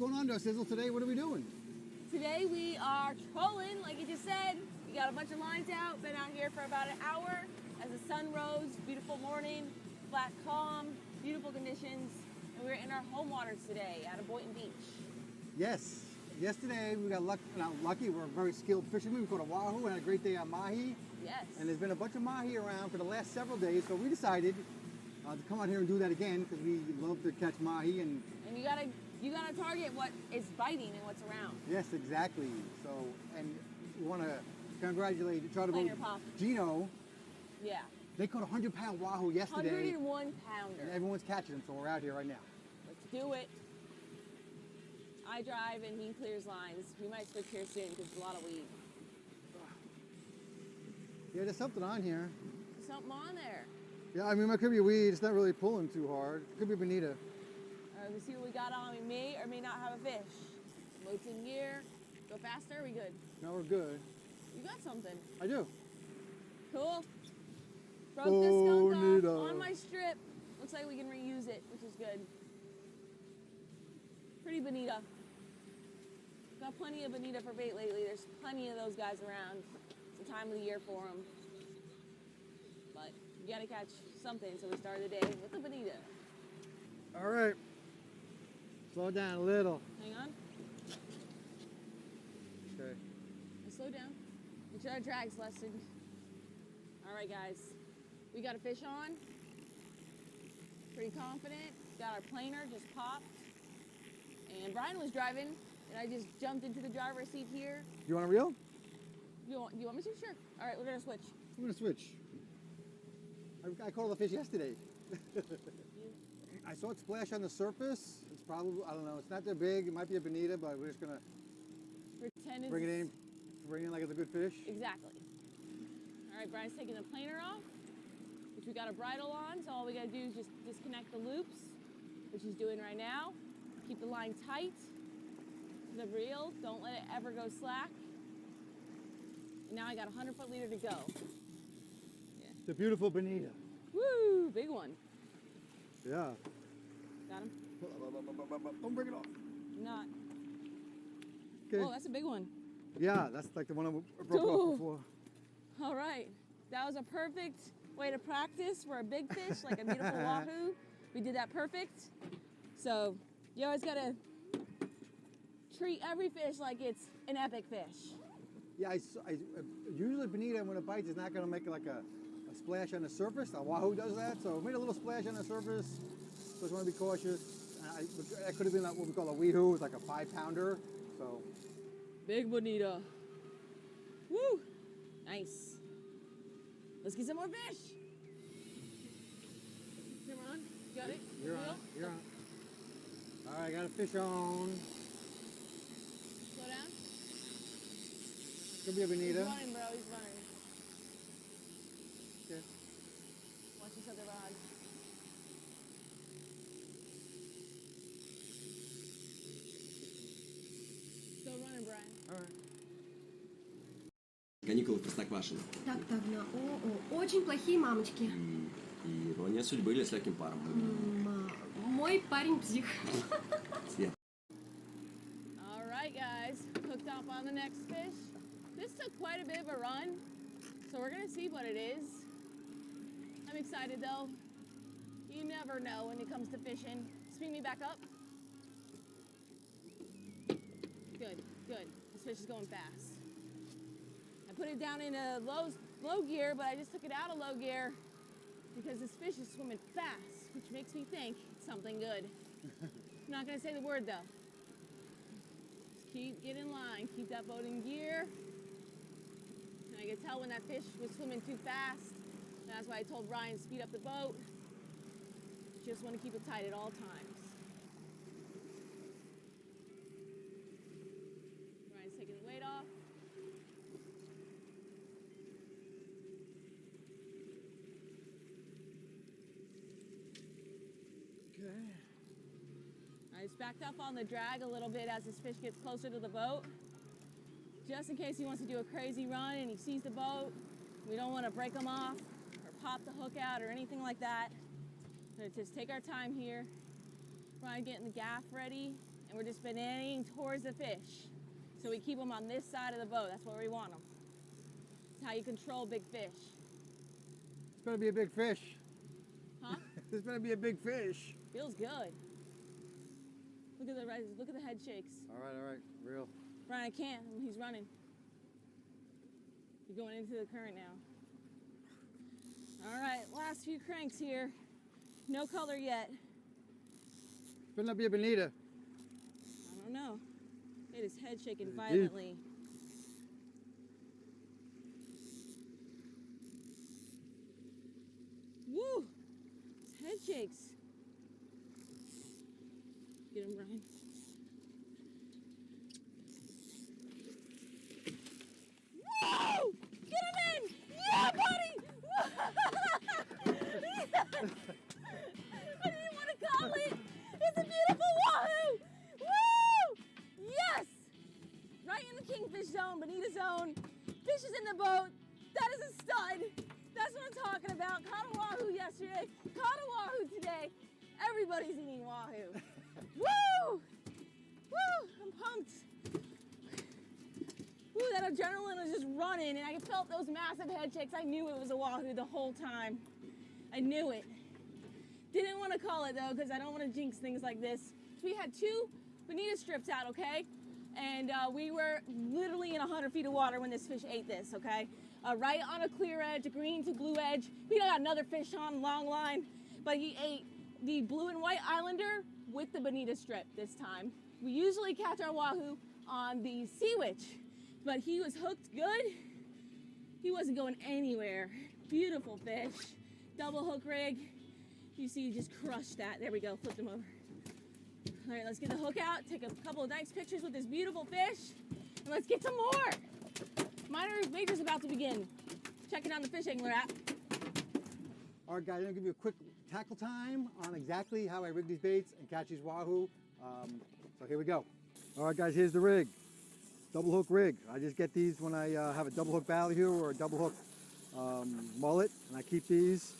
going on there, Sizzle? Today, what are we doing? Today we are trolling, like you just said. We got a bunch of lines out, been out here for about an hour as the sun rose, beautiful morning, flat calm, beautiful conditions. And we're in our home waters today out of Boynton Beach. Yes. Yesterday we got lucky. We're very skilled fishermen. We caught a wahoo and had a great day on mahi. Yes. And there's been a bunch of mahi around for the last several days, so we decided to come out here and do that again because we love to catch mahi. And you gotta target what is biting and what's around. Yes, exactly. So, and we want to congratulate, try to go Gino. Yeah. They caught a 100-pound wahoo yesterday. 101 pounder. And everyone's catching them, so we're out here right now. Let's do it. I drive and he clears lines. We might switch here soon because there's a lot of weed. Yeah, there's something on here. There's something on there. Yeah, I mean, it could be weed. It's not really pulling too hard. It could be bonita. All right, let's see what we got on. We may or may not have a fish. Boat's in gear. Go faster. Are we good? No, we're good. You got something. I do. Cool. Broke this skunk off on my strip. Looks like we can reuse it, which is good. Pretty bonita. Got plenty of bonita for bait lately. There's plenty of those guys around. It's the time of the year for them. But you gotta catch something, so we started the day with the bonita. All right. Slow down a little. Hang on. Okay. Slow down. Make sure our drag's lessened. All right, guys. We got a fish on. Pretty confident. Got our planer just popped. And Brian was driving, and I just jumped into the driver's seat here. You want a reel? You want me to? Sure. All right, we're gonna switch. I'm gonna switch. I caught the fish yesterday. I saw it splash on the surface. It's probably, I don't know, it's not that big. It might be a bonita, but we're just gonna bring it in like it's a good fish. Exactly. All right, Brian's taking the planer off, which we got a bridle on, so all we gotta do is just disconnect the loops, which he's doing right now. Keep the line tight to the reel. Don't let it ever go slack. And now I got a 100-foot leader to go. Yeah. It's a beautiful bonita. Woo, big one. Yeah. Got him? Don't break it off. Not. Okay. Oh, that's a big one. Yeah, that's like the one I broke off before. All right. That was a perfect way to practice for a big fish, like a beautiful wahoo. We did that perfect. So you always got to treat every fish like it's an epic fish. Yeah, usually bonita, when it bites, it's not going to make like a splash on the surface. A wahoo does that, so it made a little splash on the surface. So just want to be cautious. That could have been like what we call a weehoo. It's like a 5-pounder. So big bonita. Woo! Nice. Let's get some more fish. Camera on. Got it? You're on. You're on. All right, got a fish on. Slow down. Could be a bonita. He's running, bro. He's running. Okay. Watch each other rod. Still running, Brian. All right. Каникулы в Простоквашино. Так, очень плохие мамочки. И ирония судьбы или с легким паром. Мой парень псих. All right, guys. Hooked up on the next fish. This took quite a bit of a run, so we're gonna see what it is. I'm excited though. You never know when it comes to fishing. Speed me back up. Good, good. This fish is going fast. I put it down in a low gear, but I just took it out of low gear because this fish is swimming fast, which makes me think it's something good. I'm not gonna say the word though. Just get in line, keep that boat in gear. And I could tell when that fish was swimming too fast. That's why I told Brian, speed up the boat. Just want to keep it tight at all times. Brian's taking the weight off. Okay. I just backed up on the drag a little bit as this fish gets closer to the boat. Just in case he wants to do a crazy run and he sees the boat. We don't want to break him off or pop the hook out or anything like that. Just take our time here. Brian getting the gaff ready, and we're just bananing towards the fish. So we keep them on this side of the boat. That's where we want them. It's how you control big fish. It's gonna be a big fish. Huh? It's gonna be a big fish. Feels good. Look at the head shakes. All right, real. Brian, I can't. He's running. You're going into the current now. All right, last few cranks here. No color yet. Better not be a bonita. I don't know. It is head shaking violently. Woo! His head shakes. Get him, Brian. Woo! Get him in! Yeah, buddy! What do you want to call it? It's a beautiful wahoo! Woo! Yes! Right in the kingfish zone, bonita zone. Fish is in the boat. That is a stud. That's what I'm talking about. Caught a wahoo yesterday. Caught a wahoo today. Everybody's eating wahoo. Woo! Woo! I'm pumped. Woo, that adrenaline was just running, and I felt those massive head shakes. I knew it was a wahoo the whole time. I knew it. Didn't want to call it, though, because I don't want to jinx things like this. So we had 2 bonita strips out, okay? And we were literally in 100 feet of water when this fish ate this, okay? Right on a clear edge, a green to blue edge. We got another fish on, long line, but he ate the blue and white islander with the bonita strip this time. We usually catch our wahoo on the sea witch, but he was hooked good. He wasn't going anywhere. Beautiful fish. Double hook rig. You see, you just crushed that. There we go, flipped him over. All right, let's get the hook out, take a couple of nice pictures with this beautiful fish, and let's get some more. Major's about to begin. Checking on the fish angler app. All right, guys, I'm gonna give you a quick tackle time on exactly how I rig these baits and catch these wahoo. So here we go. All right, guys, here's the rig. Double hook rig. I just get these when I have a double hook ballyhoo or a double hook mullet, and I keep these.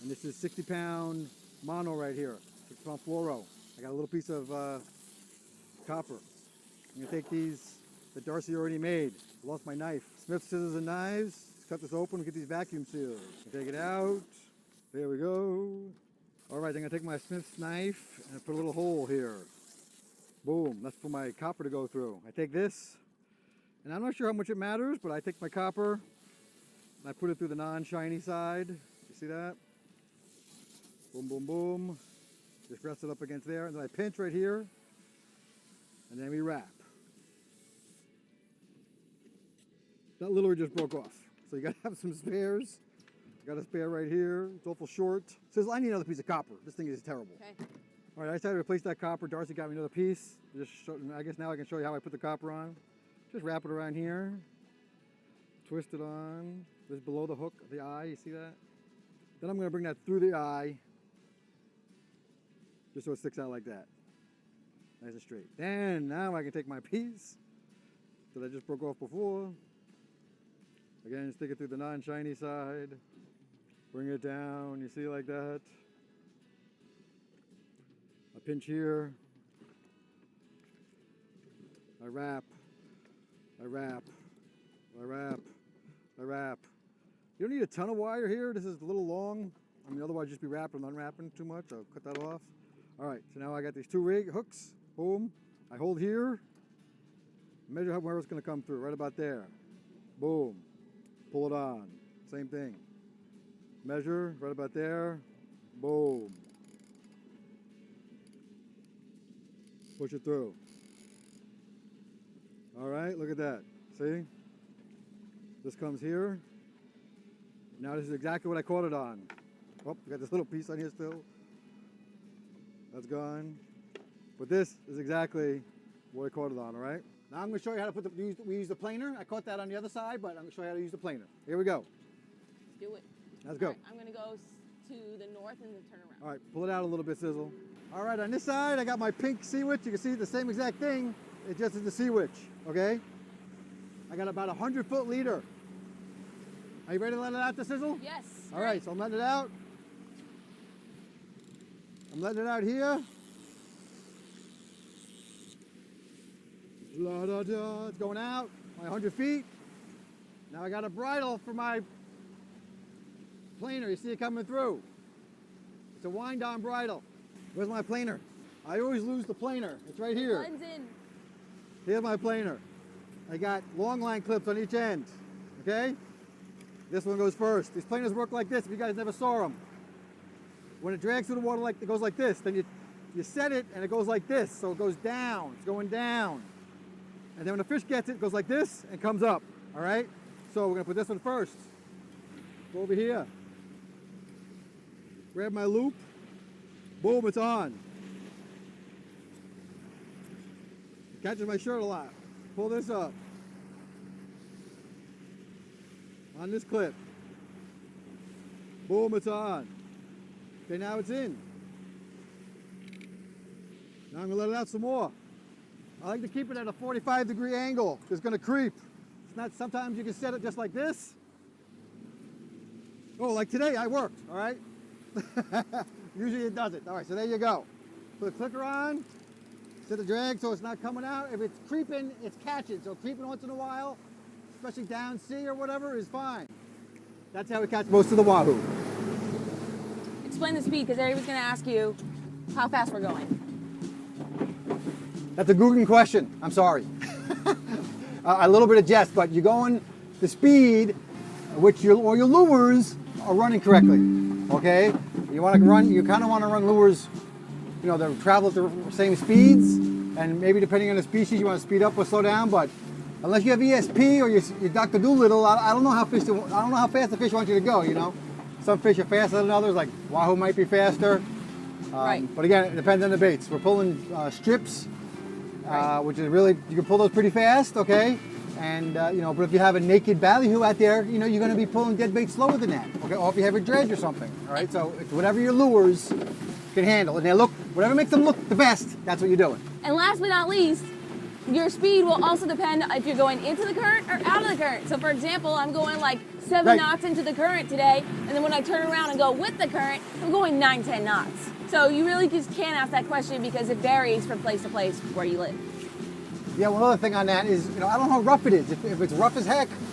And this is 60-pound mono right here, 6-pound fluoro. I got a little piece of copper. I'm gonna take these that Darcy already made. I lost my knife. Smith scissors and knives. Let's cut this open and get these vacuum seals. Take it out. There we go. All right, I'm gonna take my Smith's knife and put a little hole here. Boom, that's for my copper to go through. I take this, and I'm not sure how much it matters, but I take my copper and I put it through the non-shiny side. You see that? Boom, boom, boom. Just rest it up against there, and then I pinch right here, and then we wrap. That literally just broke off. So you gotta have some spares. I got a spare right here. It's awful short. Says I need another piece of copper. This thing is terrible. Okay. All right, I decided to replace that copper. Darcy got me another piece. I guess now I can show you how I put the copper on. Just wrap it around here. Twist it on. Just below the hook of the eye. You see that? Then I'm gonna bring that through the eye, just so it sticks out like that. Nice and straight. Then now I can take my piece that I just broke off before. Again, stick it through the non-shiny side. Bring it down, you see, like that. I pinch here. I wrap. I wrap. I wrap. I wrap. You don't need a ton of wire here. This is a little long. I mean, otherwise just be wrapping and unwrapping too much. I'll cut that off. All right, so now I got these 2 rig hooks. Boom. I hold here. Measure where it's gonna come through, right about there. Boom. Pull it on. Same thing. Measure right about there. Boom. Push it through. All right, look at that. See? This comes here. Now this is exactly what I caught it on. Oh, we got this little piece on here still. That's gone. But this is exactly what I caught it on, all right? Now I'm gonna show you how to put we use the planer. I caught that on the other side, but I'm gonna show you how to use the planer. Here we go. Let's do it. Let's go. All right, I'm gonna go to the north and then turn around. All right, pull it out a little bit, Sizzle. All right, on this side, I got my pink sea witch. You can see the same exact thing. It just is the sea witch, okay? I got about 100-foot leader. Are you ready to let it out, the Sizzle? Yes. All right, so I'm letting it out. I'm letting it out here. La, da, da. It's going out, my 100 feet. Now I got a bridle for my planer. You see it coming through. It's a wind-on bridle. Where's my planer? I always lose the planer. It's right here. Blends in. Here's my planer. I got long line clips on each end, okay? This one goes first. These planers work like this if you guys never saw them. When it drags through the water, like it goes like this, then you set it and it goes like this, so it goes down, it's going down. And then when the fish gets it, it goes like this and comes up, all right? So we're gonna put this one first. Go over here. Grab my loop, boom, it's on. It catches my shirt a lot. Pull this up. On this clip. Boom, it's on. Okay, now it's in. Now I'm gonna let it out some more. I like to keep it at a 45-degree angle. It's gonna creep. It's not, sometimes you can set it just like this. Oh, like today, I worked, all right? Usually it doesn't. All right, so there you go. Put the clicker on, set the drag so it's not coming out. If it's creeping, it's catching. So creeping once in a while, especially down sea or whatever, is fine. That's how we catch most of the wahoo. Explain the speed, because everybody's going to ask you how fast we're going. That's a Guggen question. I'm sorry. A little bit of jest, but you're going the speed which your lures are running correctly. Okay? You want to run. You kind of want to run lures, you know, that travel at the same speeds, and maybe depending on the species, you want to speed up or slow down. But unless you have ESP or you're Dr. Doolittle, I don't know how fast the fish want you to go. You know, some fish are faster than others. Like wahoo might be faster. Right. But again, it depends on the baits. We're pulling strips, which is really, you can pull those pretty fast, okay? And, you know, but if you have a naked ballyhoo out there, you know, you're going to be pulling dead bait slower than that, okay? Or if you have a dredge or something, all right? So it's whatever your lures can handle. And they look, whatever makes them look the best, that's what you're doing. And last but not least, your speed will also depend if you're going into the current or out of the current. So for example, I'm going like 7 knots into the current today, and then when I turn around and go with the current, I'm going 9, 10 knots. So you really just can't ask that question because it varies from place to place where you live. Yeah, one other thing on that is, you know, I don't know how rough it is. If it's rough as heck,